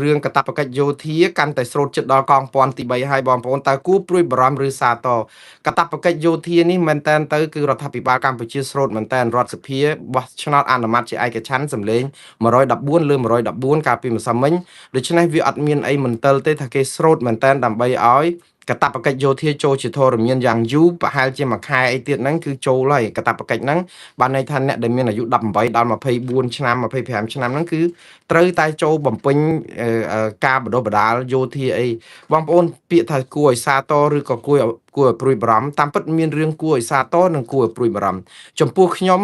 រឿងកាតព្វកិច្ចយោធាកាន់តែស្រូតចិត្តដល់កងព័ន្ធទី3ហើយបងប្អូនតើគួរព្រួយបារម្ភឬសាទរកាតព្វកិច្ចយោធានេះមែនតើទៅគឺរដ្ឋាភិបាលកម្ពុជាស្រូតមែនតើរដ្ឋសភាបោះឆ្នោតអនុម័តជាឯកច្ឆន្ទសម្លេង114លើ114កាលពីម្សិលមិញដូច្នេះវាអត់មានអីមន្ទិលទេថាគេស្រូតមែនតើដើម្បីឲ្យកាតព្វកិច្ចយោធាចូលជាធរមានយ៉ាងយូរប្រហែលជាមួយខែអីទៀតហ្នឹងគឺចូលហើយកាតព្វកិច្ចហ្នឹងបានន័យថាអ្នកដែលមានអាយុ18ដល់24ឆ្នាំ25ឆ្នាំហ្នឹងគឺត្រូវតែចូលបំពេញការបណ្ដុះបណ្ដាលយោធាអីបងប្អូនពាក្យថាគួរឲ្យសាទរឬក៏គួរឲ្យព្រួយបារម្ភតាមពិតមានរឿងគួរឲ្យសាទរនិងគួរឲ្យព្រួយបារម្ភចំពោះខ្ញុំ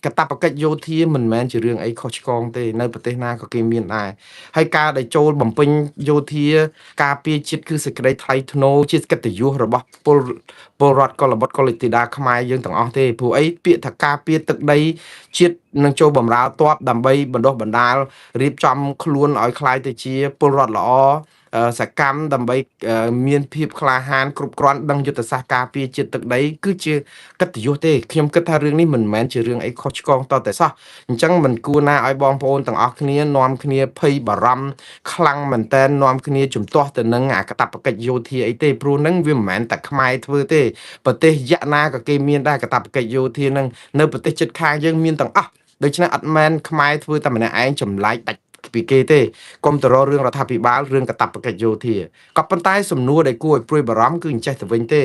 កាតព្វកិច្ចយោធាមិនមែនជារឿងអីខុសឆ្គងទេនៅប្រទេសណាក៏គេមានដែរហើយការដែលចូលបំពេញយោធាការពារជាតិគឺសេចក្តីថ្លៃថ្នូរជាកិត្តិយសរបស់ពលរដ្ឋកុលបុត្រកុលធីតាខ្មែរយើងទាំងអស់ទេព្រោះអីពាក្យថាការពារទឹកដីជាតិនឹងចូលបម្រើទ័ពដើម្បីបណ្ដុះបណ្ដាលរៀបចំខ្លួនឲ្យคล้ายទៅជាពលរដ្ឋល្អសកម្មដើម្បីមានភាពក្លាហានគ្រប់គ្រាន់ដឹងយុទ្ធសាស្ត្រការពារជាតិទឹកដីគឺជាកិត្តិយសទេខ្ញុំគិតថារឿងនេះមិនមែនជារឿងអីខុសឆ្គងតតែសោះអញ្ចឹងមិនគួរណាឲ្យបងប្អូនទាំងអស់គ្នានាំគ្នាភ័យបារម្ភខ្លាំងមែនតើនាំគ្នាជំទាស់ទៅនឹងអកតបកិច្ចយោធាអីទេព្រោះនឹងវាមិនមែនតែខ្មែរធ្វើទេប្រទេសយៈណាក៏គេមានដែរកតបកិច្ចយោធានឹងនៅប្រទេសជិតខាងយើងមានទាំងអស់ដូច្នេះអត់មែនខ្មែរធ្វើតែម្នាក់ឯងចម្លែកដាច់ពីគេទេកុំទៅរករឿងរដ្ឋាភិបាលរឿងកតបកិច្ចយោធាក៏ប៉ុន្តែសំណួរដែលគួរឲ្យព្រួយបារម្ភគឺអញ្ចេះទៅវិញទេ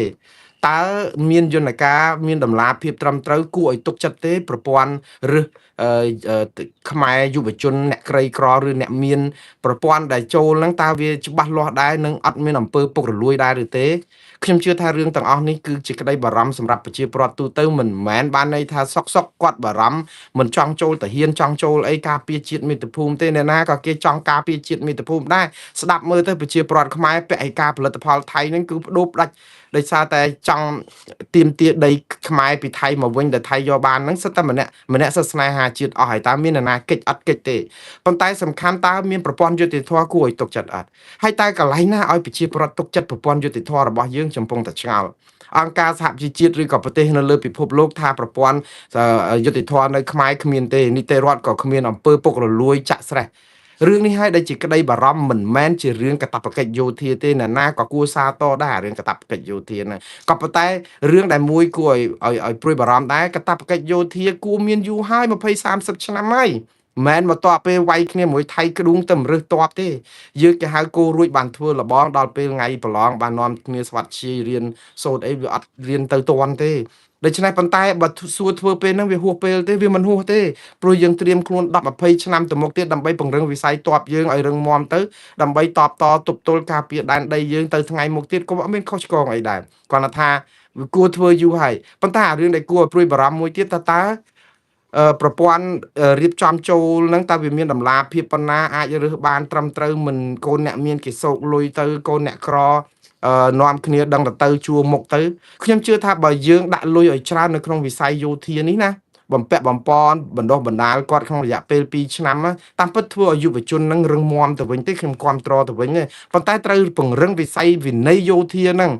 តើមានយន្តការមានតម្លាភាពត្រឹមត្រូវគួរឲ្យទុកចិត្តទេប្រព័ន្ធឬខ្មែរយុវជនអ្នកក្រីក្រឬអ្នកមានប្រព័ន្ធដែលចូលហ្នឹងតើវាច្បាស់លាស់ដែរនឹងអត់មានអំពើពុករលួយដែរឬទេខ្ញុំជឿថារឿងទាំងអស់នេះគឺជាក្តីបារម្ភសម្រាប់ប្រជាពលរដ្ឋទូទៅមិនមែនបានន័យថាសុកគាត់បារម្ភមិនចង់ចូលតាហ៊ានចង់ចូលអីការពារជាតិមាតុភូមិទេអ្នកណាក៏គេចង់ការពារជាតិមាតុភូមិដែរស្ដាប់មើលទៅប្រជាពលរដ្ឋខ្មែរពាក់ឯការផលិតផលថៃហ្នឹងគឺបដូរផ្ដាច់ដោយសារតែចង់ទៀមទាដីខ្មែរពីថៃមកវិញដែលថៃយកបានហ្នឹងសិតតែម្នាក់សិតស្នេហាជាតិអស់ហើយតើមានអ្នកណាកិច្ចអត់កិច្ចទេប៉ុន្តែសំខាន់តើមានប្រព័ន្ធយុតិធធគួរឲ្យទុកចិត្តអត់ហើយតើកន្លែងណាឲ្យប្រជាពលរដ្ឋទុកចិត្តប្រព័ន្ធយុតិធធរបស់យើងចំពោះតែឆ្ងល់អង្គការសហប្រជាជាតិឬក៏ប្រទេសនៅលើពិភពលោកថាប្រព័ន្ធយុតិធធនៅខ្មែរគ្មានទេនីតិរដ្ឋក៏គ្មានអំពើពុករលួយចាក់ស្រេះរឿងនេះហើយដែលជាក្តីបារម្ភមិនមែនជារឿងកាតព្វកិច្ចយោធាទេណាណាក៏គួរសាទរដែររឿងកាតព្វកិច្ចយោធាហ្នឹងក៏ប៉ុន្តែរឿងដែលមួយគួរឲ្យព្រួយបារម្ភដែរកាតព្វកិច្ចយោធាគួរមានយូរហើយ20 30ឆ្នាំហើយមិនមកតបពេលវាយគ្នាមួយថៃក្ដួងទៅរឹសតបទេយើងគេហៅគោរួចបានធ្វើលបងដល់ពេលថ្ងៃប្រឡងបាននាំគ្នាស្វាត់ជារៀនសូត្រអីវាអត់រៀនទៅតន់ទេដូច្នេះប៉ុន្តែបើសួរធ្វើពេលហ្នឹងវាហួសពេលទេវាមិនហួសទេព្រោះយើងត្រៀមខ្លួន10 20ឆ្នាំទៅមុខទៀតដើម្បីពង្រឹងវិស័យទ័ពយើងឲ្យរឹងមាំទៅដើម្បីតបតទប់ទល់ការពារដែនដីយើងទៅថ្ងៃមុខទៀតក៏អត់មានខុសឆ្គងអីដែរគាត់ថាវាគួរធ្វើយូរហើយប៉ុន្តែរឿងដែលគួរឲ្យព្រួយបារម្ភមួយទៀតតើប្រព័ន្ធរៀបចំចូលហ្នឹងតើវាមានតម្លាភាពប៉ុណ្ណាអាចរើសបានត្រឹមត្រូវមិនកូនអ្នកមានគេសោកលុយទៅកូនអ្នកក្រនាំគ្នាដឹងទៅជួមុខទៅខ្ញុំជឿថាបើយើងដាក់លុយឲ្យច្រើននៅក្នុងវិស័យយោធានេះណាបំពាក់បំពន់បណ្ដុះបណ្ដាលគាត់ក្នុងរយៈពេល2ឆ្នាំតាមពិតធ្វើឲ្យយុវជននឹងរឹងមាំទៅវិញទេខ្ញុំគ្រប់គ្រងទៅវិញទេប៉ុន្តែត្រូវពង្រឹងវិស័យវិន័យយោធានឹង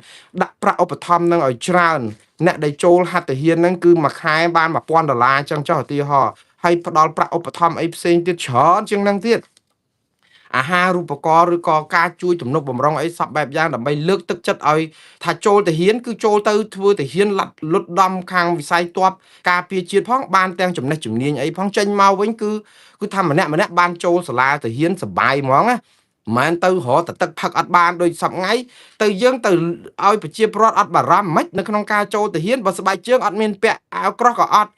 ដាក់ប្រាក់ឧបត្ថម្ភនឹងឲ្យច្រើនអ្នកដែលចូលហាត់ទាហានហ្នឹងគឺមួយខែបាន$1000អញ្ចឹងចុះឧទាហរណ៍ហើយផ្ដល់ប្រាក់ឧបត្ថម្ភអីផ្សេងទៀតច្រើនជាងហ្នឹងទៀតអាហារូបករណ៍ឬក៏ការជួយទំនុកបំរុងអីសពបែបយ៉ាងដើម្បីលើកទឹកចិត្តឲ្យថាចូលទាហានគឺចូលទៅធ្វើទាហានលុតដំខាងវិស័យទ័ពការពារជាតិផងបានទាំងចំណេះជំនាញអីផងចេញមកវិញគឺថាម្នាក់បានចូលសាលាទាហានសបាយហ្មងណាមិនទៅរកទឹកផឹកអត់បានដូចសប្ងៃទៅយើងទៅឲ្យប្រជាពលរដ្ឋអត់បារម្ភមិននៅក្នុងការចូលទាហានបើស្បែកជើងអត់មានពាក់អាវក្រោះក៏អត់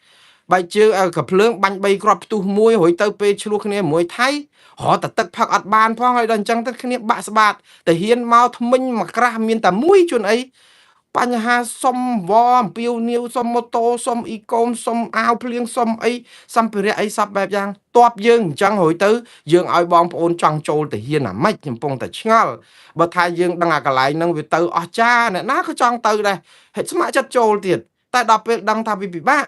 បែកជើងកភ្លើងបាញ់3គ្រាប់ផ្ទុះមួយរួចទៅពេលឆ្លោះគ្នាមួយថៃរកទឹកផឹកអត់បានផងហើយដល់អញ្ចឹងទៅគ្នាបាក់ស្បាតទាហានមកថ្មិញមកក្រាស់មានតែមួយជួនអីបញ្ហាសុំវអំពាវនាវសុំម៉ូតូសុំអ៊ីកូមសុំអាវភ្លៀងសុំអីសម្ភារៈអីសពបែបយ៉ាងតបយើងអញ្ចឹងរួចទៅយើងឲ្យបងប្អូនចង់ចូលទាហានអាម៉េចកំពុងតែឆ្ងល់បើថាយើងដឹងអាកន្លែងហ្នឹងវាទៅអស់ចាអ្នកណាក៏ចង់ទៅដែរហេតុស្ម័គ្រចិត្តចូលទៀតតែដល់ពេលដឹងថាវាពិបាក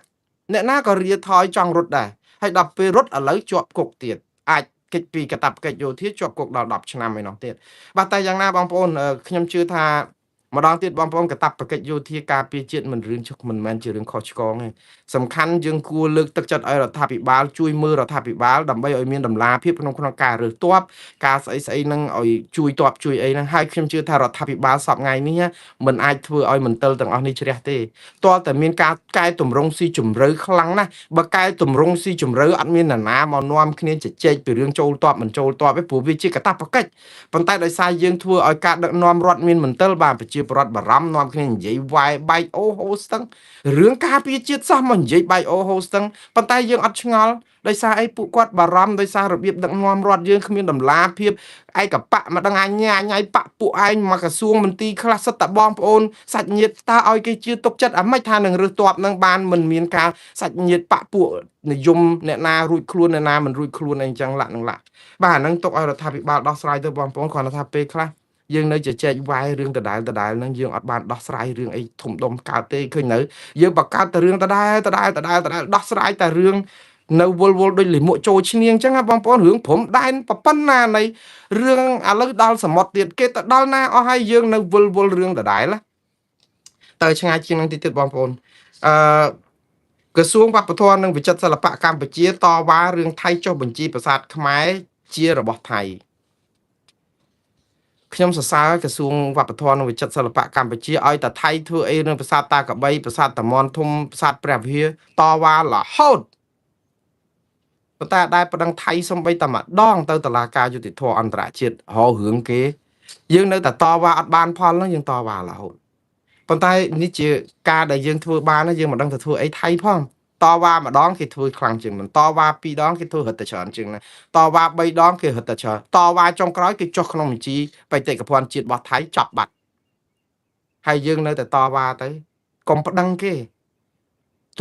អ្នកណាក៏រាថយចង់រត់ដែរហើយដល់ពេលរត់ឥឡូវជាប់គុកទៀតអាចកិច្ចពីកាតព្វកិច្ចយោធាជាប់គុកដល់10ឆ្នាំឯនោះទៀតបាទតែយ៉ាងណាបងប្អូនខ្ញុំជឿថា ម្ដងទៀតបងប្អូនកតាបកិច្ចយោធាការពារជាតិមិនរឿងជុកមិនមែនជារឿងខុសឆ្គងទេសំខាន់យើងគួរលើកទឹកចិត្តឲ្យរដ្ឋាភិបាលជួយមើលរដ្ឋាភិបាលដើម្បីឲ្យមានតម្លាភាពក្នុងការរើសទ័ពការស្អីស្អីហ្នឹងឲ្យជួយទ័ពជួយអីហ្នឹងហើយខ្ញុំជឿថារដ្ឋាភិបាលសពថ្ងៃនេះមិនអាចធ្វើឲ្យមន្ទិលទាំងអស់នេះជ្រះទេទាល់តែមានការកែតម្រង់ស៊ីជម្រៅខ្លាំងណាស់បើកែតម្រង់ស៊ីជម្រៅអត់មាននរណាមកនាំគ្នាជជែកពីរឿងចូលទ័ពមិនចូលទ័ពទេព្រោះវាជាកាតព្វកិច្ចប៉ុន្តែដោយសារយើងធ្វើឲ្យការដឹកនាំរដ្ឋមានមន្ទិលបានប្រជាពលរដ្ឋបារម្ភនាំគ្នានិយាយវាយបែកអូហូស្ទឹងរឿងការពារជាតិសោះមកនិយាយបែកអូហូស្ទឹងប៉ុន្តែយើងអត់ឆ្ងល់ដោយសារអីពួកគាត់បារម្ភដោយសាររបៀបដឹកនាំរដ្ឋយើងគ្មានតម្លាភាពឯកបៈមិនដឹងអញញ៉ៃបៈពួកឯងមកក្រសួងមន្ទីរខ្លះសិតតែបងប្អូនសាច់ញាតិតើឲ្យគេជឿទុកចិត្តអាម៉េចថានឹងរើសទ័ពនឹងបានមិនមានការសាច់ញាតិបៈពួកនិយមអ្នកណារួចខ្លួនអ្នកណាមិនរួចខ្លួនអីចឹងឡាក់នឹងឡាក់បាទអាហ្នឹងទុកឲ្យរដ្ឋាភិបាលដោះស្រាយទៅបងប្អូនគ្រាន់តែថាពេលខ្លះយើងនៅជជែកវាយរឿងដដែលហ្នឹងយើងអត់បានដោះស្រាយរឿងអីធំដុំកើតទេឃើញនៅយើងបង្កើតតែរឿងដដែលដោះស្រាយតែរឿងនៅវល់ដូចលិមួកចូលឈ្នៀងអញ្ចឹងណាបងប្អូនរឿងព្រំដែនប៉ុណ្ណានៃរឿងឥឡូវដល់សមុទ្រទៀតគេទៅដល់ណាអស់ហើយយើងនៅវល់រឿងដដែលណាទៅឆ្ងាយជាងនឹងទៀតបងប្អូនអឺក្រសួងវប្បធម៌និងវិចិត្រសិល្បៈកម្ពុជាតវ៉ារឿងថៃចុះបញ្ជីប្រាសាទខ្មែរជារបស់ថៃខ្ញុំសរសើរក្រសួងវប្បធម៌និងវិចិត្រសិល្បៈកម្ពុជាឲ្យតែថៃធ្វើអីនឹងប្រាសាទតាកបីប្រាសាទតាមន់ធំប្រាសាទព្រះវិហារតវ៉ារហូតប៉ុន្តែដែលប្តឹងថៃសំបីតែម្ដងទៅតុលាការយុតិធធអន្តរជាតិរហរឿងគេយើងនៅតែតវ៉ាអត់បានផលហ្នឹងយើងតវ៉ារហូតប៉ុន្តែនេះជាការដែលយើងធ្វើបានយើងមិនដឹងទៅធ្វើអីថៃផងតវ៉ាម្ដងគេធ្វើខ្លាំងជាងមិនតវ៉ា2ដងគេធ្វើរឹតតែច្រើនជាងណាតវ៉ា3ដងគេរឹតតែច្រើនតវ៉ាចុងក្រោយគេចុះក្នុងបញ្ជីបេតិកភណ្ឌជាតិរបស់ថៃចាប់បាត់ហើយយើងនៅតែតវ៉ាទៅកុំប្តឹងគេ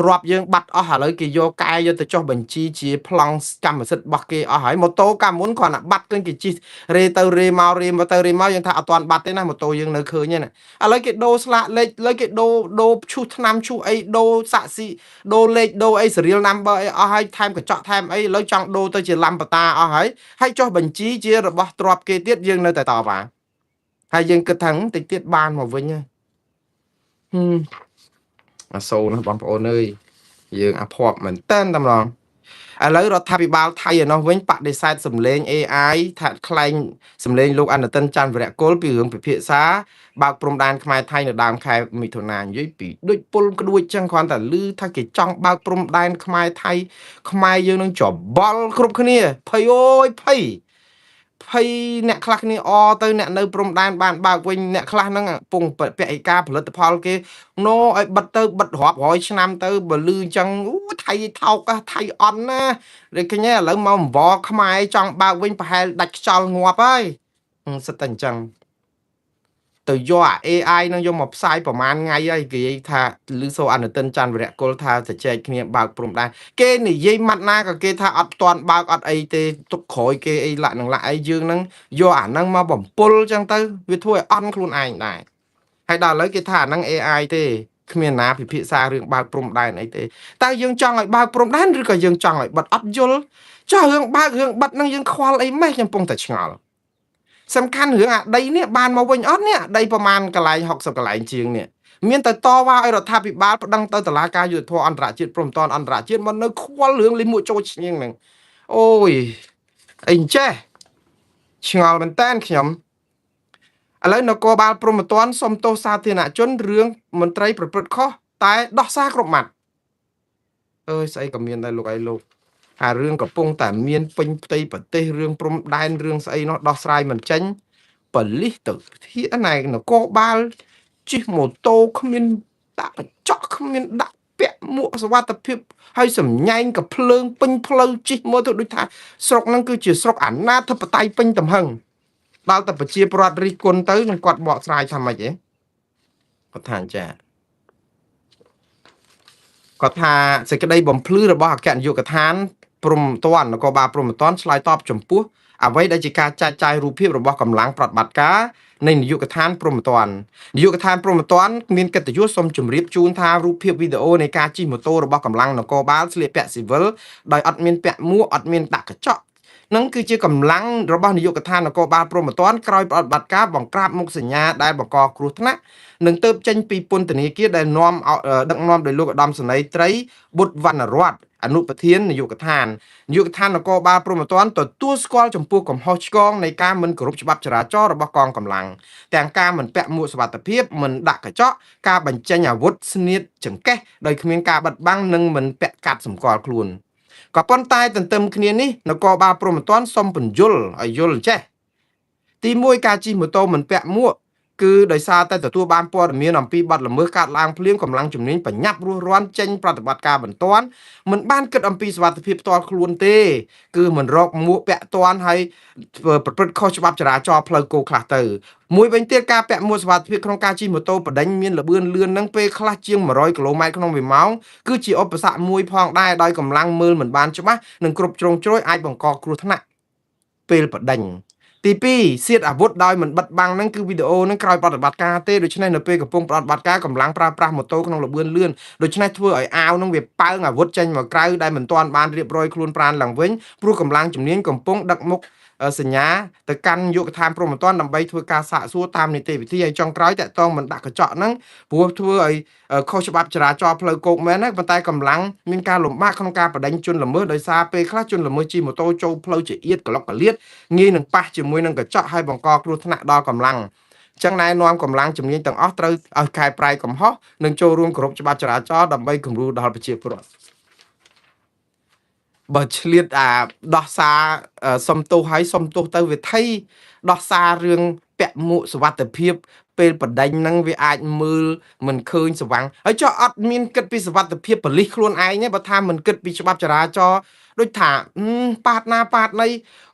ទ្របយើងបាត់អស់ឥឡូវគេយកកែយកទៅចុះបញ្ជីជាប្លង់កម្មសិទ្ធិរបស់គេអស់ហើយម៉ូតូកាលមុនគ្រាន់តែបាត់ឃើញគេជិះរេទៅរេមកយើងថាអត់ទាន់បាត់ទេណាម៉ូតូយើងនៅឃើញទេណាឥឡូវគេដូរស្លាកលេខឥឡូវគេដូរឈូសថ្នាំឈូសអីដូរសាក់ស៊ីដូរលេខដូរអី serial number អីអស់ហើយថែមកញ្ចក់ថែមអីឥឡូវចង់ដូរទៅជាលំបតាអស់ហើយចុះបញ្ជីជារបស់ទ្របគេទៀតយើងនៅតែតវ៉ាហើយយើងគិតថាតិចទៀតបានមកវិញអាសូរណាបងប្អូនអើយយើងអាភ័ព្វមែនតើតម្លងឥឡូវរដ្ឋាភិបាលថៃឯនោះវិញបដិសេធសម្លេង AI ថាខ្លែងសម្លេងលោកអនុទិនច័ន្ទវរៈគុលពីរឿងពិភាក្សាបើកព្រំដែនខ្មែរថៃនៅដើមខែមិថុនានិយាយពីដូចពុលក្ដួចចឹងគ្រាន់តែឮថាគេចង់បើកព្រំដែនខ្មែរថៃខ្មែរយើងនឹងច្បល់គ្រប់គ្នាភ័យអូយភ័យអ្នកខ្លះគ្នាអទៅអ្នកនៅព្រំដែនបានបើកវិញអ្នកខ្លះហ្នឹងពងពាក់ឯកាផលិតផលគេណូឲ្យបិទទៅបិទរាប់រយឆ្នាំទៅបើលឺអញ្ចឹងអូថៃថោកថៃអន់ណាដូចឃើញឥឡូវមកអង្វរខ្មែរចង់បើកវិញប្រហែលដាច់ខ្យល់ងាប់ហើយសិតតែអញ្ចឹងទៅយកអា AI នឹងយកមកផ្សាយប្រហែលថ្ងៃហើយគេនិយាយថាលឺសូអនុទិនច័ន្ទវរៈគុលថាទៅចែកគ្នាបើកព្រំដែនគេនិយាយម៉ាត់ណាក៏គេថាអត់ទាន់បើកអត់អីទេទុកក្រោយគេអីលាក់នឹងលាក់អីយើងនឹងយកអាហ្នឹងមកបំពុលចឹងទៅវាធ្វើឲ្យអន់ខ្លួនឯងដែរហើយដល់ឥឡូវគេថាអាហ្នឹង AI ទេគ្មានណាពិភាក្សារឿងបើកព្រំដែនអីទេតើយើងចង់ឲ្យបើកព្រំដែនឬក៏យើងចង់ឲ្យបិទអត់យល់ចុះរឿងបើករឿងបិទហ្នឹងយើងខ្វល់អីម៉េចខ្ញុំកំពុងតែឆ្ងល់សំខាន់រឿងអាដីនេះបានមកវិញអត់នេះដីប្រមាណកន្លែង60កន្លែងជាងនេះមានតែតវ៉ាឲ្យរដ្ឋាភិបាលប្តឹងទៅតុលាការយុត្តិធម៌អន្តរជាតិព្រមទាំងអន្តរជាតិមកនៅខ្វល់រឿងលិមួកចូលឈ្នៀងហ្នឹងអូយអីចេះឆ្ងល់មែនតើខ្ញុំឥឡូវនគរបាលព្រហ្មទណ្ឌសុំទោសសាធារណជនរឿងមន្ត្រីប្រព្រឹត្តខុសតែដោះសារគ្រប់ម៉ាត់អើយស្អីក៏មានដែរលោកអីលោកអារឿងកំពុងតែមានពេញផ្ទៃប្រទេសរឿងព្រំដែនរឿងស្អីនោះដោះស្រាយមិនចេញប៉លិសទៅធាណែនគរបាលជិះម៉ូតូគ្មានដាក់កញ្ចក់គ្មានដាក់ពាក់មួកសុវត្ថិភាពហើយសម្ញែងក៏ភ្លើងពេញផ្លូវជិះមកទៅដូចថាស្រុកហ្នឹងគឺជាស្រុកអាណាធិបតេយ្យពេញទំហឹងដល់តែប្រជាពលរដ្ឋរិះគន់ទៅនឹងគាត់បកស្រាយថាម៉េចហ៎គាត់ថាចាគាត់ថាសេចក្តីបំភ្លឺរបស់អគ្គនាយកដ្ឋានព្រំតននគរបាលព្រំតនឆ្លើយតបចំពោះអ្វីដែលជាការចែកចាយរូបភាពរបស់កម្លាំងប្រតិបត្តិការនៃនាយកដ្ឋានព្រំតននាយកដ្ឋានព្រំតនមានកិត្តិយសសូមជម្រាបជូនថារូបភាពវីដេអូនៃការជិះម៉ូតូរបស់កម្លាំងនគរបាលស្លៀកពាក់ស៊ីវិលដោយអត់មានពាក់មួកអត់មានដាក់កញ្ចក់ នឹងគឺជាកម្លាំងរបស់នាយកដ្ឋាននគរបាលព្រហ្មទណ្ឌក្រោយប្រតិបត្តិការបង្ក្រាបមុខសញ្ញាដែលបង្កគ្រោះថ្នាក់និងទៅចេញពីពន្ធនាគារដែលនាំដឹកនាំដោយលោកឧត្តមសេនីយ៍ត្រីបុត្រវណ្ណរតន៍អនុប្រធាននាយកដ្ឋាននគរបាលព្រហ្មទណ្ឌទទួលស្គាល់ចំពោះកំហុសឆ្គងនៃការមិនគោរពច្បាប់ចរាចរណ៍របស់កងកម្លាំងទាំងការមិនពាក់មួកសុវត្ថិភាពមិនដាក់កញ្ចក់ការបញ្ចេញអាវុធស្នៀតចង្កេះដោយគ្មានការបិទបាំងនិងមិនពាក់កាត់សម្គាល់ខ្លួនក៏ប៉ុន្តែទន្ទឹមគ្នានេះនគរបាលព្រហ្មទណ្ឌសូមពន្យល់ឲ្យយល់ចេះទី1ការជិះម៉ូតូមិនពាក់មួកគឺដោយសារតែទទួលបានព័ត៌មានអំពីបទល្មើសកាត់ឡើងភ្លាមកម្លាំងជំនាញបញ្ញាប់រស់រាន់ចេញប្រតិបត្តិការបន្ទាន់មិនបានគិតអំពីសុវត្ថិភាពផ្ទាល់ខ្លួនទេគឺមិនរកមួកពាក់តាន់ហើយប្រព្រឹត្តខុសច្បាប់ចរាចរណ៍ផ្លូវគោកខ្លះទៅមួយវិញទៀតការពាក់មួកសុវត្ថិភាពក្នុងការជិះម៉ូតូបដិញមានល្បឿនលឿននឹងពេលខ្លះជាង100គីឡូម៉ែត្រក្នុង1ម៉ោងគឺជាឧបសគ្គមួយផងដែរដោយកម្លាំងមើលមិនបានច្បាស់និងគ្រប់ជ្រុងជ្រោយអាចបង្កគ្រោះថ្នាក់ពេលបដិញទី2សៀតអាវុធដោយមិនបិទបាំងហ្នឹងគឺវីដេអូហ្នឹងក្រោយប្រតិបត្តិការទេដូច្នេះនៅពេលកំពុងប្រតិបត្តិការកម្លាំងប្រើប្រាស់ម៉ូតូក្នុងល្បឿនលឿនដូច្នេះធ្វើឲ្យអាវហ្នឹងវាប៉ើងអាវុធចេញមកក្រៅដែលមិនទាន់បានរៀបរយខ្លួនប្រាណឡើងវិញព្រោះកម្លាំងជំនាញកំពុងដឹកមុខសញ្ញាទៅកាន់យុគឋានព្រហ្មទណ្ឌដើម្បីធ្វើការសាកសួរតាមនីតិវិធីហើយចុងក្រោយតាក់ទងមិនដាក់កញ្ចក់ហ្នឹងព្រោះធ្វើឲ្យខុសច្បាប់ចរាចរណ៍ផ្លូវគោកមែនហើយប៉ុន្តែកម្លាំងមានការលំបាកក្នុងការបដិញ្ញជនល្មើសដោយសារពេលខ្លះជនល្មើសជិះម៉ូតូចូលផ្លូវចៀតក្លុកកលៀតងាយនឹងប៉ះជាមួយនឹងកញ្ចក់ហើយបង្កគ្រោះថ្នាក់ដល់កម្លាំងចឹងណែនាំកម្លាំងជំនាញទាំងអស់ត្រូវឲ្យកែប្រែកំហុសនិងចូលរួមគោរពច្បាប់ចរាចរណ៍ដើម្បីគំរូដល់ប្រជាពលរដ្ឋបើឆ្លៀតដោះសារសុំទោសហើយសុំទោសទៅវាថៃដោះសាររឿងពាក់មួកសុវត្ថិភាពពេលបដិញហ្នឹងវាអាចមើលមិនឃើញស្វាំងហើយចុះអត់មានគិតពីសុវត្ថិភាពប៉ូលីសខ្លួនឯងទេបើថាមិនគិតពីច្បាប់ចរាចរណ៍ដូចថាប៉ាតណាប៉ាតណី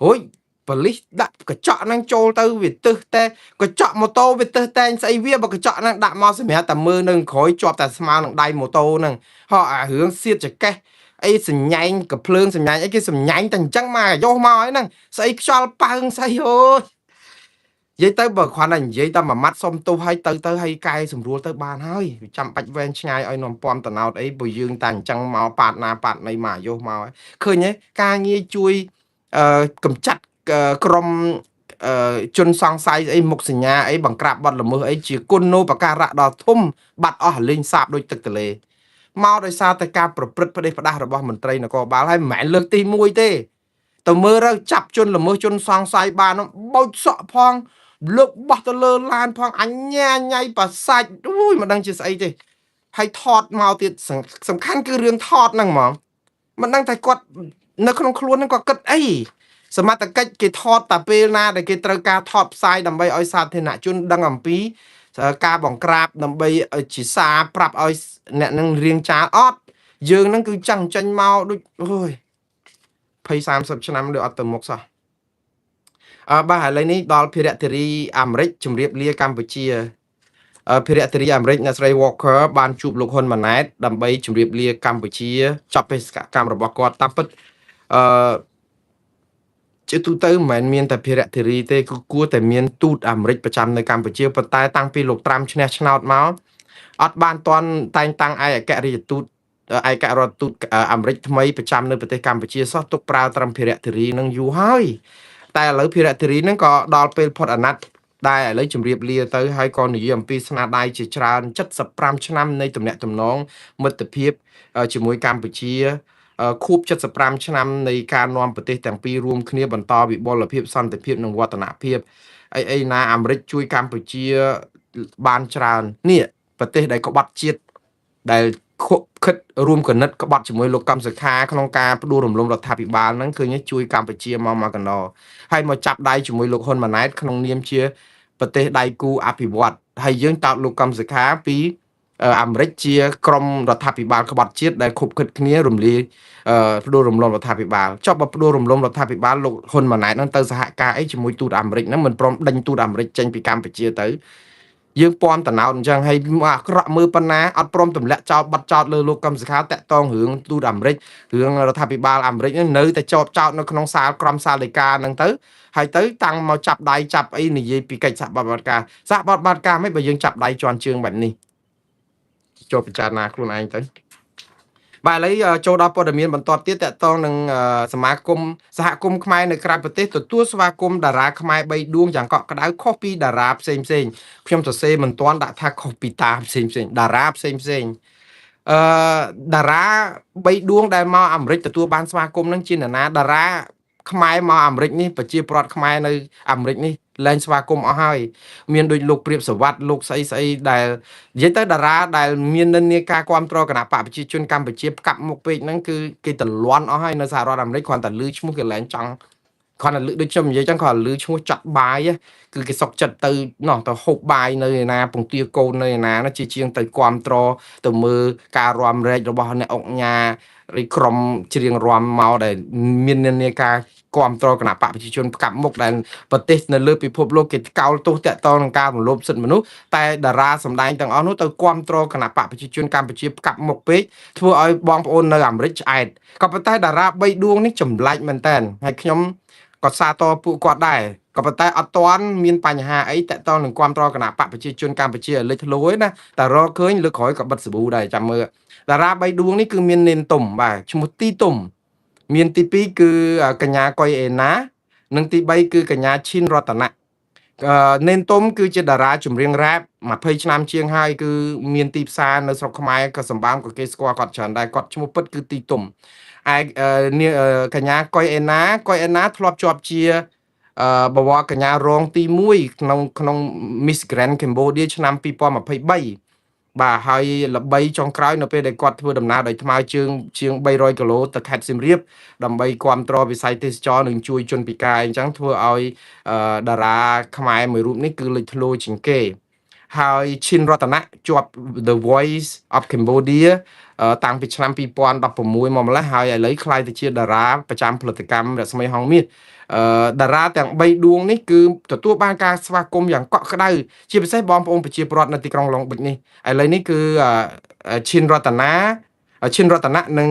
ហួយប៉ូលីសដាក់កញ្ចក់ហ្នឹងចូលទៅវាទឹះតែកញ្ចក់ម៉ូតូវាទឹះតែងស្អីវាបើកញ្ចក់ហ្នឹងដាក់មកសម្រាប់តែមើលនៅក្រោយជាប់តែស្មើនឹងដៃម៉ូតូហ្នឹងហោះអារឿងសៀតចកេះអីសញ្ញែងកភ្លើងសញ្ញែងអីគេសញ្ញែងតែអញ្ចឹងមកយកមកហើយហ្នឹងស្អីខ្យល់ប៉ើងស្អីអូយនិយាយទៅបើគ្រាន់តែនិយាយតែមួយម៉ាត់សុំទោសឲ្យទៅហើយកែសម្រួលទៅបានហើយវាចាំបាច់វែងឆ្ងាយឲ្យនាំពំតណោតអីបើយើងតែអញ្ចឹងមកប៉ាតណាប៉ាតណីមកយកមកឃើញទេការងារជួយកំចាត់ក្រុមជនសង្ស័យអីមុខសញ្ញាអីបង្ក្រាបបទល្មើសអីជាគុណូបការៈដ៏ធំបាត់អស់លេងសាបដូចទឹកទន្លេមកដោយសារតែការប្រព្រឹត្តផ្ដេសផ្ដាសរបស់មន្ត្រីនគរបាលហើយមិនមែនលើកទី1ទេទៅមើលទៅចាប់ជនល្មើសជនសង្ស័យបានបោចសក់ផងលើកបោះទៅលើឡានផងអញ្ញាញ៉ៃប្រសាច់អូយមិនដឹងជាស្អីទេហើយថតមកទៀតសំខាន់គឺរឿងថតហ្នឹងហ្មងមិនដឹងតែគាត់នៅក្នុងខ្លួនហ្នឹងគាត់គិតអីសមត្ថកិច្ចគេថតតែពេលណាដែលគេត្រូវការថតផ្សាយដើម្បីឲ្យសាធារណជនដឹងអំពីការបង្ក្រាបដើម្បីជាសារប្រាប់ឲ្យអ្នកនឹងរៀងចាលអត់យើងហ្នឹងគឺចង់ចេញមកដូចអូយ20-30ឆ្នាំដូចអត់ទៅមុខសោះបាទឥឡូវនេះដល់ភារៈធារីអាមេរិកជម្រាបលាកម្ពុជាភារៈធារីអាមេរិកអ្នកស្រី Walker បានជួបលោកហ៊ុនម៉ាណែតដើម្បីជម្រាបលាកម្ពុជាចប់បេសកកម្មរបស់គាត់តាមពិតជាទូទៅមិនមែនមានតែភារៈធារីទេគឺគួរតែមានទូតអាមេរិកប្រចាំនៅកម្ពុជាប៉ុន្តែតាំងពីលោកត្រាំឈ្នះឆ្នោតមកអត់បានតាន់តែងតាំងឯករាជ្យទូតឯករដ្ឋទូតអាមេរិកថ្មីប្រចាំនៅប្រទេសកម្ពុជាសោះទុកប្រើត្រឹមភារៈធារីនឹងយូរហើយតែឥឡូវភារៈធារីនឹងក៏ដល់ពេលផុតអាណត្តិដែរឥឡូវជម្រាបលាទៅហើយក៏និយាយអំពីស្នាដៃជាច្រើន75ឆ្នាំនៃទំនាក់ទំនងមិត្តភាពជាមួយកម្ពុជាខួប75ឆ្នាំនៃការនាំប្រទេសទាំងពីររួមគ្នាបន្តវិបុលភាពសន្តិភាពនិងវឌ្ឍនភាពអីណាអាមេរិកជួយកម្ពុជាបានច្រើននេះប្រទេសដែលក្បត់ជាតិដែលខិតរួមគណិតក្បត់ជាមួយលោកកឹមសុខាក្នុងការផ្ដួលរំលំរដ្ឋាភិបាលហ្នឹងឃើញជួយកម្ពុជាមកកណ្ដោហើយមកចាប់ដៃជាមួយលោកហ៊ុនម៉ាណែតក្នុងនាមជាប្រទេសដៃគូអភិវឌ្ឍហើយយើងតោតលោកកឹមសុខាពីអាមេរិកជាក្រុមរដ្ឋាភិបាលក្បត់ជាតិដែលខុបខិតគ្នារំលាយផ្ដួលរំលំរដ្ឋាភិបាលចុះបើផ្ដួលរំលំរដ្ឋាភិបាលលោកហ៊ុនម៉ាណែតហ្នឹងទៅសហការអីជាមួយទូតអាមេរិកហ្នឹងមិនព្រមដេញទូតអាមេរិកចេញពីកម្ពុជាទៅយើងពំតណោតអញ្ចឹងហើយអាក្រក់មើលប៉ុណ្ណាអត់ព្រមទម្លាក់ចោលបាត់ចោតលើលោកកឹមសុខាតាក់តងរឿងទូតអាមេរិករឿងរដ្ឋាភិបាលអាមេរិកនៅតែចោតនៅក្នុងសាលក្រមសាលដីកាហ្នឹងទៅហើយទៅតាំងមកចាប់ដៃចាប់អីនិយាយពីកិច្ចសហប្រតិបត្តិការមិនបើយើងចាប់ដៃជន់ជើងបែបនេះចូលពិចារណាខ្លួនឯងទៅ បាទឥឡូវចូលដល់ព័ត៌មានបន្តទៀតតកតងនឹងសមាគមសហគមន៍ខ្មែរនៅក្រៅប្រទេសទទួលស្វាគមន៍តារាខ្មែរ3ដួងយ៉ាងកក់ក្ដៅខុសពីតារាផ្សេងខ្ញុំសរសេរមិនទាន់ដាក់ថាខុសពីតាផ្សេងតារាផ្សេងអឺតារា3ដួងដែលមកអាមេរិកទទួលបានស្វាគមន៍នឹងជានរណាតារាខ្មែរមកអាមេរិកនេះប្រជាប្រដ្ឋខ្មែរនៅអាមេរិកនេះលែងស្វាគមន៍អស់ហើយមានដូចលោកព្រាបសវត្តលោកស្អីដែលនិយាយទៅតារាដែលមាននិន្នាការគ្រប់គ្រងគណៈបកប្រជាជនកម្ពុជាផ្កាប់មុខពេកហ្នឹងគឺគេតលន់អស់ហើយនៅសហរដ្ឋអាមេរិកគ្រាន់តែលឺឈ្មោះគេលែងចង់គ្រាន់តែលឺដូចខ្ញុំនិយាយចឹងគ្រាន់តែលឺឈ្មោះចាត់បាយគឺគេសុកចិត្តទៅទៅហូបបាយនៅឯណាពងទាកូននៅឯណាជាជាងទៅគ្រប់គ្រងទៅមើលការរាំរែករបស់អ្នកអង្គញាឬក្រុមច្រៀងរាំមកដែលមាននិន្នាការគ្រប់គ្រងគណៈបកប្រជាជនផ្កាប់មុខដែលប្រទេសនៅលើពិភពលោកគេកោលទោសតាក់ទងនឹងការរំលោភសិទ្ធិមនុស្សតែតារាសម្ដែងទាំងអស់នោះទៅគ្រប់គ្រងគណៈបកប្រជាជនកម្ពុជាផ្កាប់មុខពេកធ្វើឲ្យបងប្អូននៅអាមេរិកឆ្អែតក៏ប៉ុន្តែតារា3ដួងនេះចម្លែកមែនតើហើយខ្ញុំក៏សាទរពួកគាត់ដែរក៏ប៉ុន្តែអត់ទាន់មានបញ្ហាអីតាក់ទងនឹងគ្រប់គ្រងគណៈបកប្រជាជនកម្ពុជាលេចធ្លោឯណាតែរកឃើញលើក្រោយក៏បិទសាប៊ូដែរចាំមើលតារា3ដួងនេះគឺមាននេនទុំបាទឈ្មោះទីទុំមានទី2គឺកញ្ញាកុយអេណានិងទី3គឺកញ្ញាឈិនរតនៈនេនទុំគឺជាតារាចម្រៀងរ៉េប20ឆ្នាំជាងហើយគឺមានទីផ្សារនៅស្រុកខ្មែរក៏សម្បើមក៏គេស្គាល់គាត់ច្រើនដែរគាត់ឈ្មោះពិតគឺទីទុំឯកញ្ញាកុយអេណាធ្លាប់ជាប់ជាបវរកញ្ញារងទី1ក្នុង Miss Grand Cambodia ឆ្នាំ2023បាទហើយល្បីចុងក្រោយនៅពេលដែលគាត់ធ្វើដំណើរដោយថ្មើរជើងជាង300គីឡូទៅខេត្តសៀមរាបដើម្បីគ្រប់គ្រងវិស័យទេសចរនិងជួយជនពិការអញ្ចឹងធ្វើឲ្យតារាខ្មែរមួយរូបនេះគឺលេចធ្លោជាងគេហើយឈិនរតនៈជាប់ The Voice of Cambodia តាំងពីឆ្នាំ2016មកម្ល៉េះហើយឥឡូវក្លាយទៅជាតារាប្រចាំផលិតកម្មរស្មីហងមាសតារាទាំង3ដួងនេះគឺទទួលបានការស្វាគមន៍យ៉ាងកក់ក្ដៅជាពិសេសបងប្អូនប្រជាពលរដ្ឋនៅទីក្រុងឡុងប៊ិចនេះឥឡូវនេះគឺឈិនរតនៈនិង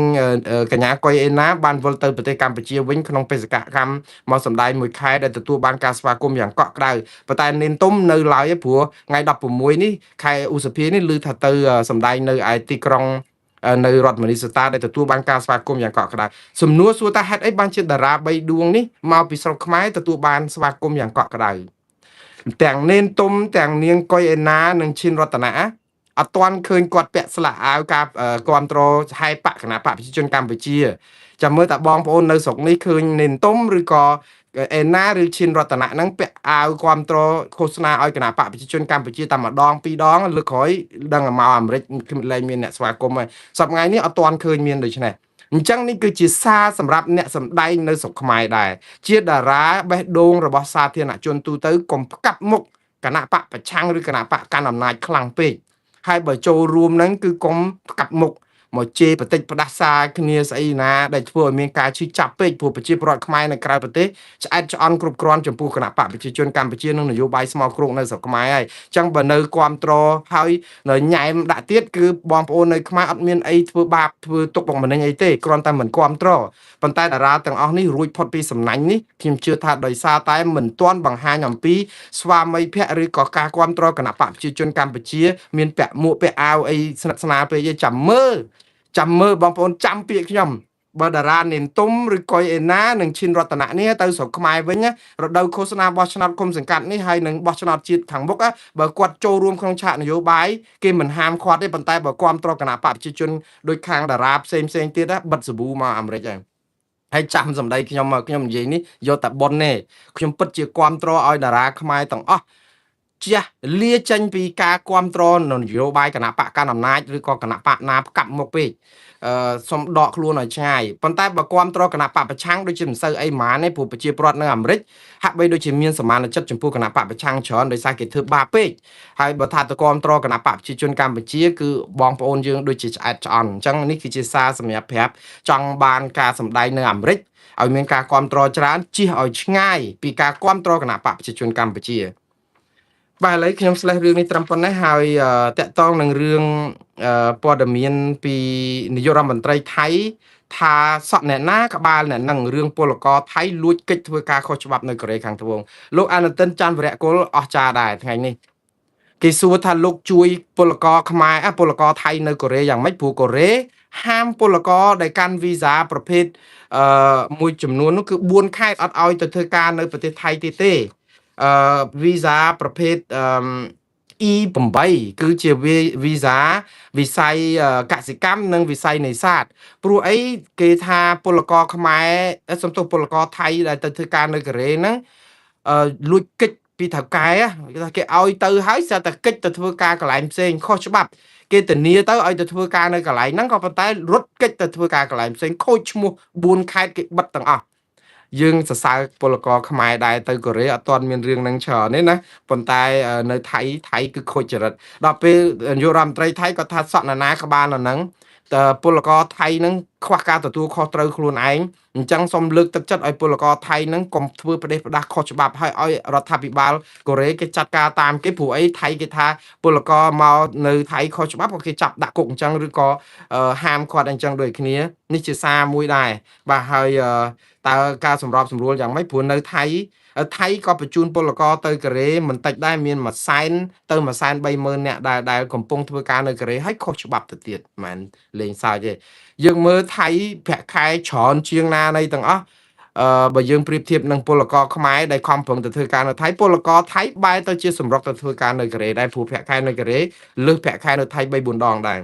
កញ្ញាកុយអេណាបានវិលទៅប្រទេសកម្ពុជាវិញក្នុងបេសកកម្មមកសម្ដែងមួយខែដែលទទួលបានការស្វាគមន៍យ៉ាងកក់ក្ដៅប៉ុន្តែនេនទុំនៅឡើយព្រោះថ្ងៃ16នេះខែឧសភានេះឮថាទៅសម្ដែងនៅឯទីក្រុងនៅរដ្ឋមនីសតាដែលទទួលបានការស្វាគមន៍យ៉ាងកក់ក្ដៅសំណួរសួរថាហេតុអីបានជាតារា3ដួងនេះមកពីស្រុកខ្មែរទទួលបានស្វាគមន៍យ៉ាងកក់ក្ដៅទាំងនេនទុំទាំងនាងកុយអេណានិងឈិនរតនៈអត់ទាន់ឃើញគាត់ពាក់ស្លាកអាវការគ្រប់គ្រងហែបគណៈបកប្រជាជនកម្ពុជាចាំមើលតើបងប្អូននៅស្រុកនេះឃើញនេនទុំឬក៏អេណាឬឈិនរតនៈហ្នឹងពាក់អាវគ្រប់គ្រងឃោសនាឲ្យគណៈបកប្រជាជនកម្ពុជាតែម្ដងពីរដងលើកក្រោយដឹងមកអាមេរិកលែងមានអ្នកស្វាគមន៍ហើយសប្តាហ៍នេះអត់ទាន់ឃើញមានដូច្នេះអញ្ចឹងនេះគឺជាសារសម្រាប់អ្នកសម្ដែងនៅស្រុកខ្មែរដែរជាតារាបេះដូងរបស់សាធារណជនទូទៅកុំផ្កាប់មុខគណៈបកប្រឆាំងឬគណៈបកកាន់អំណាចខ្លាំងពេកហើយបើចូលរួមហ្នឹងគឺកុំផ្កាប់មុខមកជេរបតិចផ្ដាសាគ្នាស្អីណាដែលធ្វើឲ្យមានការឈឺចាប់ពេកព្រោះប្រជាពលរដ្ឋខ្មែរនៅក្រៅប្រទេសឆ្អែតឆ្អន់គ្រប់គ្រាន់ចំពោះគណៈបកប្រជាជនកម្ពុជានិងនយោបាយស្មោកគ្រោកនៅស្រុកខ្មែរហើយអញ្ចឹងបើនៅគ្រប់ត្រហើយនៅញ៉ែមដាក់ទៀតគឺបងប្អូននៅខ្មែរអត់មានអីធ្វើបាបធ្វើទុកបុកម្នេញអីទេគ្រាន់តែមិនគ្រប់ត្រប៉ុន្តែតារាទាំងអស់នេះរួចផុតពីសំណាញ់នេះខ្ញុំជឿថាដោយសារតែមិនទាន់បង្ហាញអំពីស្វាមីភក្តិឬក៏ការគ្រប់ត្រគណៈបកប្រជាជនកម្ពុជាមានពាក់មួកពាក់អាវអីស្និទ្ធស្នាលពេកទេចាំមើលបងប្អូនចាំពាក្យខ្ញុំបើតារានេនទុំឬកុយអេណានិងឈិនរតនៈនេះទៅស្រុកខ្មែរវិញរដូវឃោសនាបោះឆ្នោតគុំសង្កាត់នេះហើយនឹងបោះឆ្នោតជាតិខាងមុខបើគាត់ចូលរួមក្នុងឆាកនយោបាយគេមិនហាមឃាត់ទេប៉ុន្តែបើគ្រប់គ្រងគណៈបកប្រជាជនដោយខាងតារាផ្សេងទៀតបិទសាប៊ូមកអាមេរិកហើយចាំសម្ដីខ្ញុំនិយាយនេះយកតែប៉ុនទេខ្ញុំពិតជាគ្រប់គ្រងឲ្យតារាខ្មែរទាំងអស់ជាលាចេញពីការគ្រប់គ្រងនយោបាយគណៈបកកណ្ដាលអំណាចឬក៏គណៈបកណាផ្កាប់មុខពេកសុំដកខ្លួនឲ្យឆ្ងាយប៉ុន្តែបើគ្រប់គ្រងគណៈបកប្រឆាំងដូចជាមិនសូវអីហ្មងទេព្រោះប្រជាពលរដ្ឋនៅអាមេរិកហាក់បីដូចជាមានសមានចិត្តចំពោះគណៈបកប្រឆាំងច្រើនដោយសារគេធ្វើបាបពេកហើយបើថាទៅគ្រប់គ្រងគណៈបកប្រជាជនកម្ពុជាគឺបងប្អូនយើងដូចជាឆ្អែតឆ្អន់អញ្ចឹងនេះគឺជាសារសម្រាប់ប្រាប់ចង់បានការសម្ដែងនៅអាមេរិកឲ្យមានការគ្រប់គ្រងច្រើនជៀសឲ្យឆ្ងាយពីការគ្រប់គ្រងគណៈបកប្រជាជនកម្ពុជាបាទឥឡូវខ្ញុំស្លេះរឿងនេះត្រឹមប៉ុណ្ណេះហើយតាក់ទងនឹងរឿងព័ត៌មានពីនាយករដ្ឋមន្ត្រីថៃថាសក់អ្នកណាក្បាលអ្នកនឹងរឿងពលករថៃលួចកិច្ចធ្វើការខុសច្បាប់នៅកូរ៉េខាងត្បូងលោកអានុទិនច័ន្ទវរៈគុលអស្ចារ្យដែរថ្ងៃនេះគេសួរថាលោកជួយពលករខ្មែរពលករថៃនៅកូរ៉េយ៉ាងម៉េចព្រោះកូរ៉េ ហាមពលករដែលកាន់វីសាប្រភេទមួយចំនួននោះគឺ4ខែអត់ឲ្យទៅធ្វើការនៅប្រទេសថៃទៀតទេវីសាប្រភេទE8 គឺជាវីសាវិស័យកសិកម្មនិងវិស័យនេសាទព្រោះអីគេថាពលករខ្មែរសំទោសពលករថៃដែលទៅធ្វើការនៅកូរ៉េហ្នឹងលួចកិច្ចពីថៅកែគេថាគេឲ្យទៅហើយស្រាប់តែកិច្ចទៅធ្វើការកន្លែងផ្សេងខុសច្បាប់គេធានាទៅឲ្យទៅធ្វើការនៅកន្លែងហ្នឹងក៏ប៉ុន្តែរត់កិច្ចទៅធ្វើការកន្លែងផ្សេងខូចឈ្មោះ4ខេត្តគេបិទទាំងអស់យើងសរសើរពលករខ្មែរដែរទៅកូរ៉េអត់ទាន់មានរឿងនឹងច្រើនទេណាប៉ុន្តែនៅថៃគឺខូចចរិតដល់ពេលនាយករដ្ឋមន្ត្រីថៃគាត់ថាសក់ណាក្បាលនៅហ្នឹងតើពលករថៃហ្នឹងខ្វះការទទួលខុសត្រូវខ្លួនឯងអញ្ចឹងសូមលើកទឹកចិត្តឲ្យពលករថៃហ្នឹងកុំធ្វើប្រទេសផ្ដាស់ខុសច្បាប់ហើយឲ្យរដ្ឋាភិបាលកូរ៉េគេចាត់ការតាមគេព្រោះអីថៃគេថាពលករមកនៅថៃខុសច្បាប់ក៏គេចាប់ដាក់គុកអញ្ចឹងឬក៏ហាមគាត់អញ្ចឹងដូចគ្នានេះជាសារមួយដែរបាទហើយតើការសម្របសម្រួលយ៉ាងម៉េចព្រោះនៅថៃក៏បញ្ជូនពលករទៅកូរ៉េមិនតិចដែរមាន100,000ទៅ130,000នាក់ដែលកំពុងធ្វើការនៅកូរ៉េហើយខុសច្បាប់ទៅទៀតមិនលេងសើចទេយើងមើលថៃប្រាក់ខែច្រើនជាងណានៃទាំងអស់បើយើងប្រៀបធៀបនឹងពលករខ្មែរដែលខំប្រឹងទៅធ្វើការនៅថៃពលករថៃបែរទៅជាសម្រុកទៅធ្វើការនៅកូរ៉េដែរព្រោះប្រាក់ខែនៅកូរ៉េលើសប្រាក់ខែនៅថៃ3-4 ដងដែរ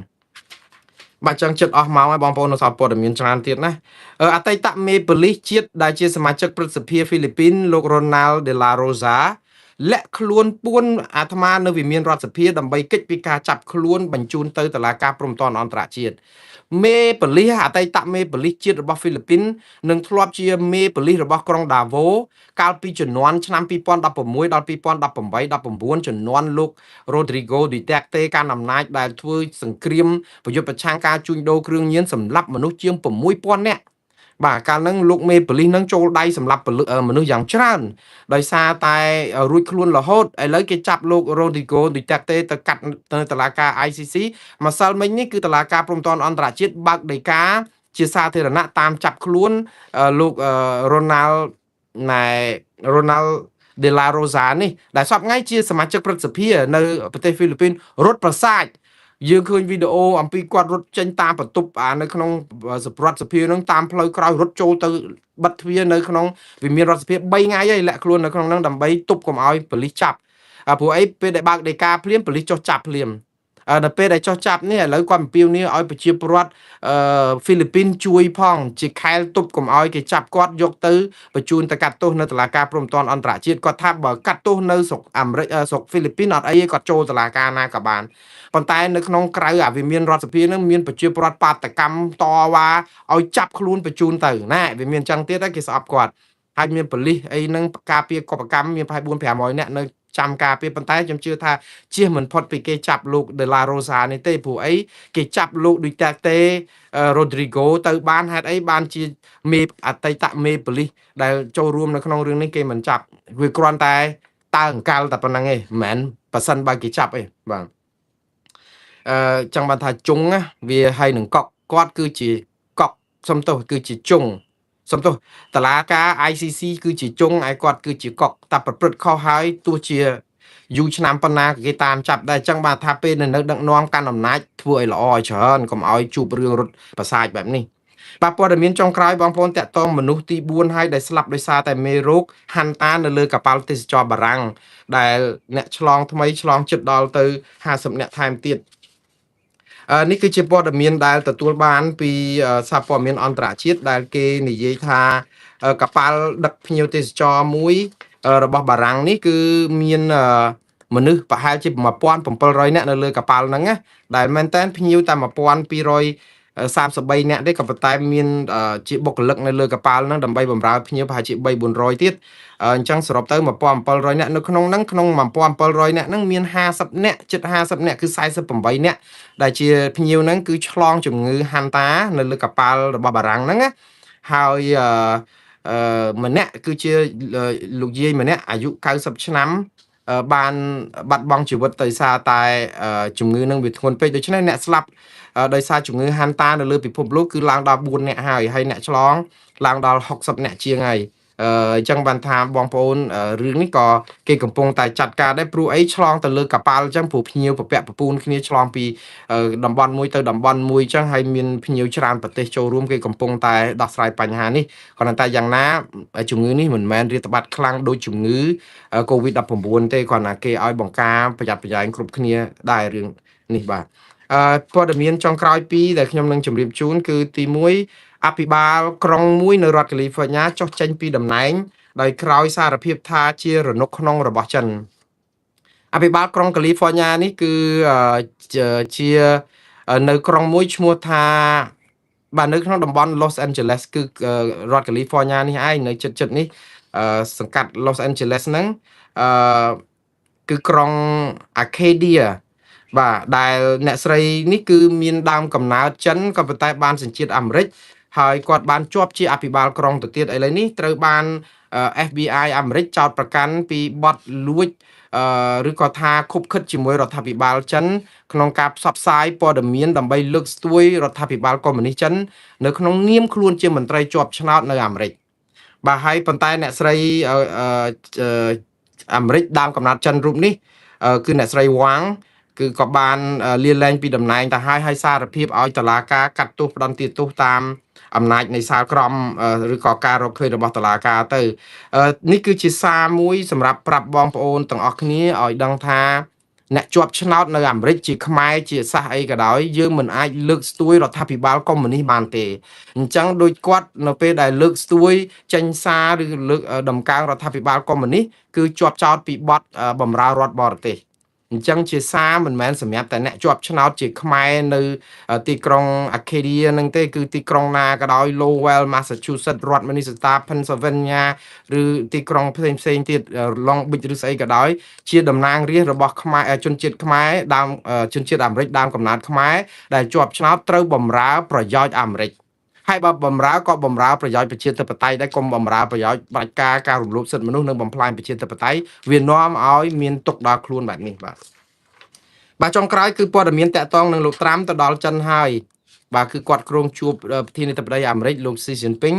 បាទចឹងចិត្តអស់ម៉ោងហើយបងប្អូននៅសល់ព័ត៌មានច្រើនទៀតណាអតីតមេប៉ូលីសជាតិដែលជាសមាជិកព្រឹទ្ធសភាហ្វីលីពីនលោក Ronald de la Rosa លាក់ខ្លួនពួនអាត្មានៅវិមានរដ្ឋសភាដើម្បីកិច្ចពីការចាប់ខ្លួនបញ្ជូនទៅតុលាការព្រំប្រទានអន្តរជាតិមេប៉ូលីសអតីតមេប៉ូលីសជាតិរបស់ហ្វីលីពីននឹងធ្លាប់ជាមេប៉ូលីសរបស់ក្រុងដាវូកាលពីជំនាន់ឆ្នាំ2016ដល់2018 19ជំនាន់លោក Rodrigo Duterte កាន់អំណាចដែលធ្វើសង្គ្រាមប្រយុទ្ធប្រឆាំងការជួញដូរគ្រឿងញៀនសម្លាប់មនុស្សជាង6,000 នាក់បាទកាលហ្នឹងលោកមេប៉ូលីសហ្នឹងចូលដៃសម្រាប់មនុស្សយ៉ាងច្រើនដោយសារតែរួចខ្លួនរហូតឥឡូវគេចាប់លោក Rodrigo Duterte ទៅកាត់ទៅតុលាការ ICC ម្សិលមិញនេះគឺតុលាការព្រំប្រទានអន្តរជាតិបើកដីកាជាសាធារណៈតាមចាប់ខ្លួនលោក Ronald de la Rosa នេះដែលសពថ្ងៃជាសមាជិកព្រឹទ្ធសភានៅប្រទេសហ្វីលីពីនរត់ប្រសាចយើងឃើញវីដេអូអំពីគាត់រត់ចេញតាមបន្ទប់នៅក្នុងសប្រដ្ឋសភានឹងតាមផ្លូវក្រោយរត់ចូលទៅបិទទ្វារនៅក្នុងវិមានរដ្ឋសភា3ថ្ងៃហើយលាក់ខ្លួននៅក្នុងហ្នឹងដើម្បីទប់កុំឲ្យប៉ូលីសចាប់ព្រោះអីពេលដែលបើកដីកាភ្លាមប៉ូលីសចុះចាប់ភ្លាមដល់ពេលដែលចុះចាប់នេះឥឡូវគាត់អំពាវនាវឲ្យប្រជាពលរដ្ឋហ្វីលីពីនជួយផងជាខែលទប់កុំឲ្យគេចាប់គាត់យកទៅបញ្ជូនទៅកាត់ទោសនៅតុលាការព្រំប្រទានអន្តរជាតិគាត់ថាបើកាត់ទោសនៅស្រុកអាមេរិកស្រុកហ្វីលីពីនអត់អីទេគាត់ចូលតុលាការណាក៏បានប៉ុន្តែនៅក្នុងក្រៅវិមានរដ្ឋសភានឹងមានប្រជាពលរដ្ឋបាតកម្មតវ៉ាឲ្យចាប់ខ្លួនបញ្ជូនទៅណាវាមានចឹងទៀតគេស្អប់គាត់ហើយមានប៉ូលីសអីហ្នឹងការពារកុបកម្មមានប្រហែល4-500នាក់នៅចាំការពារប៉ុន្តែខ្ញុំជឿថាជៀសមិនផុតពីគេចាប់លោក De La Rosa នេះទេព្រោះអីគេចាប់លោក Duterte Rodrigo ទៅបានហេតុអីបានជាមេអតីតមេប៉ូលីសដែលចូលរួមនៅក្នុងរឿងនេះគេមិនចាប់វាគ្រាន់តែតើអង្កលតែប៉ុណ្្នឹងឯងមិនមែនប៉ះសិនបើគេចាប់ឯងបាទចង់បានថាជុងវាហើយនឹងកក់គាត់គឺជាកក់សំទោសគឺជាជុងសំទោសតឡាការ ICC គឺជាជុងឯគាត់គឺជាកក់តែប្រព្រឹត្តខុសហើយទោះជាយូរឆ្នាំប៉ុណ្ណាគេតាមចាប់ដែរចឹងបាទថាពេលនៅដឹកនាំកាន់អំណាចធ្វើឲ្យល្អឲ្យច្រើនកុំឲ្យជួបរឿងរត់ប្រសាចបែបនេះបាទព័ត៌មានចុងក្រោយបងប្អូនតាក់ទងមនុស្សទី4ហើយដែលស្លាប់ដោយសារតែមេរោគហាន់តានៅលើកប៉ាល់ទេសចរបារាំងដែលអ្នកឆ្លងថ្មីឆ្លងជិតដល់ទៅ50អ្នកថែមទៀតនេះគឺជាព័ត៌មានដែលទទួលបានពីសារព័ត៌មានអន្តរជាតិដែលគេនិយាយថាកប៉ាល់ដឹកភ្ញៀវទេសចរមួយរបស់បារាំងនេះគឺមានមនុស្សប្រហែលជា1700នាក់នៅលើកប៉ាល់ហ្នឹងណាដែលមែនតើភ្ញៀវតែ1233នាក់ទេក៏ប៉ុន្តែមានជាបុគ្គលិកនៅលើកប៉ាល់ហ្នឹងដើម្បីបម្រើភ្ញៀវប្រហែលជា300-400ទៀតអញ្ចឹងសរុបទៅ1700នាក់នៅក្នុងហ្នឹងក្នុង1700នាក់ហ្នឹងមាន50នាក់ជិត50នាក់គឺ48នាក់ដែលជាភ្ញៀវហ្នឹងគឺឆ្លងជំងឺហាន់តានៅលើកប៉ាល់របស់បារាំងហ្នឹងណាហើយម្នាក់គឺជាលោកយាយម្នាក់អាយុ90ឆ្នាំបានបាត់បង់ជីវិតដោយសារតែជំងឺនឹងវាធ្ងន់ពេកដូច្នេះអ្នកស្លាប់ដោយសារជំងឺហាន់តានៅលើពិភពលោកគឺឡើងដល់4នាក់ហើយអ្នកឆ្លងឡើងដល់60នាក់ជាងហើយ ចឹងបានថាបងប្អូនរឿងនេះក៏គេកំពុងតែចាត់ការដែរព្រោះអីឆ្លងទៅលើកប៉ាល់ចឹងព្រោះភ្ញៀវពពាក់ពពូនគ្នាឆ្លងពីតំបន់មួយទៅតំបន់មួយចឹងហើយមានភ្ញៀវច្រើនប្រទេសចូលរួមគេកំពុងតែដោះស្រាយបញ្ហានេះគ្រាន់តែយ៉ាងណាជំងឺនេះមិនមែនរាតត្បាតខ្លាំងដូចជំងឺ COVID-19 ទេគ្រាន់តែគេឲ្យបង្ការប្រយ័ត្នប្រយែងគ្រប់គ្នាដែររឿងនេះបាទព័ត៌មានចុងក្រោយពីរដែលខ្ញុំនឹងជម្រាបជូនគឺទី1អភិបាលក្រុងមួយនៅរដ្ឋ California ចុះចេញពីតំណែងដោយក្រោយសារភាពថាជារនុកក្នុងរបស់ចិនអភិបាលក្រុង California នេះគឺជានៅក្រុងមួយឈ្មោះថាបាទនៅក្នុងតំបន់ Los Angeles គឺរដ្ឋ California នេះឯងនៅជិតនេះសង្កាត់ Los Angeles ហ្នឹងអឺគឺក្រុង Arcadia បាទដែលអ្នកស្រីនេះគឺមានដើមកំណើតចិនក៏ប៉ុន្តែបានសញ្ជាតិអាមេរិកហើយគាត់បានជាប់ជាអភិបាលក្រុងទៅទៀតឥឡូវនេះត្រូវបាន FBI អាមេរិកចោទប្រកាន់ពីបទលួចឬក៏ថាខុបខិតជាមួយរដ្ឋាភិបាលចិនក្នុងការផ្សព្វផ្សាយព័ត៌មានដើម្បីលើកស្ទួយរដ្ឋាភិបាលកុម្មុយនីសចិននៅក្នុងនាមខ្លួនជាមន្ត្រីជាប់ឆ្នោតនៅអាមេរិកបាទហើយប៉ុន្តែអ្នកស្រីអាមេរិកដើមកំណត់ចិនរូបនេះគឺអ្នកស្រីវ៉ាងគឺក៏បានលាលែងពីតំណែងទៅហើយសារភាពឲ្យតុលាការកាត់ទោសផ្ដន្ទាទោសតាមអំណាចនៃសាលក្រមឬក៏ការរកឃើញរបស់តុលាការទៅនេះគឺជាសារមួយសម្រាប់ប្រាប់បងប្អូនទាំងអស់គ្នាឲ្យដឹងថាអ្នកជាប់ឆ្នោតនៅអាមេរិកជាខ្មែរជាសាសអីក៏ដោយយើងមិនអាចលើកស្ទួយរដ្ឋាភិបាលកុម្មុយនីសបានទេអញ្ចឹងដូចគាត់នៅពេលដែលលើកស្ទួយចេញសារឬលើកដំកើងរដ្ឋាភិបាលកុម្មុយនីសគឺជាប់ចោទពីបទបម្រើរដ្ឋបរទេសអញ្ចឹងជាសារមិនមែនសម្រាប់តែអ្នកជាប់ឆ្នោតជាខ្មែរនៅទីក្រុង Arcadia ហ្នឹងទេគឺទីក្រុងណាក៏ដោយ Lowell Massachusetts រដ្ឋ Minnesota Pennsylvania ឬទីក្រុងផ្សេងទៀត Long Beach ឬស្អីក៏ដោយជាតំណាងរាស្ត្ររបស់ខ្មែរជនជាតិខ្មែរដើមជនជាតិអាមេរិកដើមកំណើតខ្មែរដែលជាប់ឆ្នោតត្រូវបម្រើប្រយោជន៍អាមេរិកហើយបើបំរើក៏បំរើប្រយោជន៍ប្រជាធិបតេយ្យដែរកុំបំរើប្រយោជន៍ផ្ដាច់ការរំលោភសិទ្ធិមនុស្សនិងបំផ្លាញប្រជាធិបតេយ្យវានាំឲ្យមានទុកដល់ខ្លួនបែបនេះបាទចុងក្រោយគឺព័ត៌មានតាក់ទងនឹងលោកត្រាំទៅដល់ចិនហើយបាទគឺគាត់គ្រោងជួបប្រធានាធិបតីអាមេរិកលោកស៊ីជីនពីង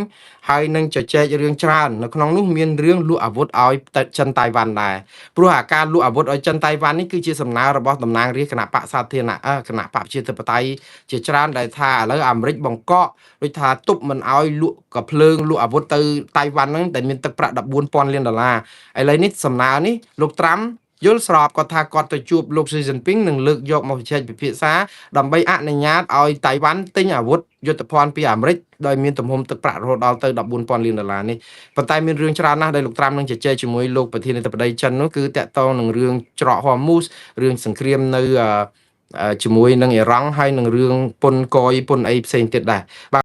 ហើយនឹងជជែករឿងច្រើននៅក្នុងនោះមានរឿងលក់អាវុធឲ្យចិនតៃវ៉ាន់ដែរព្រោះអាការលក់អាវុធឲ្យចិនតៃវ៉ាន់នេះគឺជាសំណើរបស់តំណាងរាស្ត្រគណៈបកសាធារណៈគណៈបកប្រជាធិបតេយ្យជាច្រើនដែលថាឥឡូវអាមេរិកបង្កក់ដូចថាទប់មិនឲ្យលក់កាភ្លើងលក់អាវុធទៅតៃវ៉ាន់ហ្នឹងតែមានទឹកប្រាក់$14,000 លានឥឡូវនេះសំណើនេះលោកត្រាំយល់ស្របគាត់ថាគាត់ទៅជួបលោកស៊ីជីនពីងនឹងលើកយកមកជជែកពិភាក្សាដើម្បីអនុញ្ញាតឲ្យតៃវ៉ាន់ទិញអាវុធយុទ្ធភ័ណ្ឌពីអាមេរិកដោយមានទំហំទឹកប្រាក់រហូតដល់ទៅ$14,000 លាននេះប៉ុន្តែមានរឿងច្រើនណាស់ដែលលោកត្រាំនឹងជជែកជាមួយលោកប្រធានាធិបតីចិននោះគឺតាក់ទងនឹងរឿងច្រកហ័រមូសរឿងសង្គ្រាមនៅជាមួយនឹងអ៊ីរ៉ង់ហើយនឹងរឿងពុនកយពុនអីផ្សេងទៀតដែរបាទ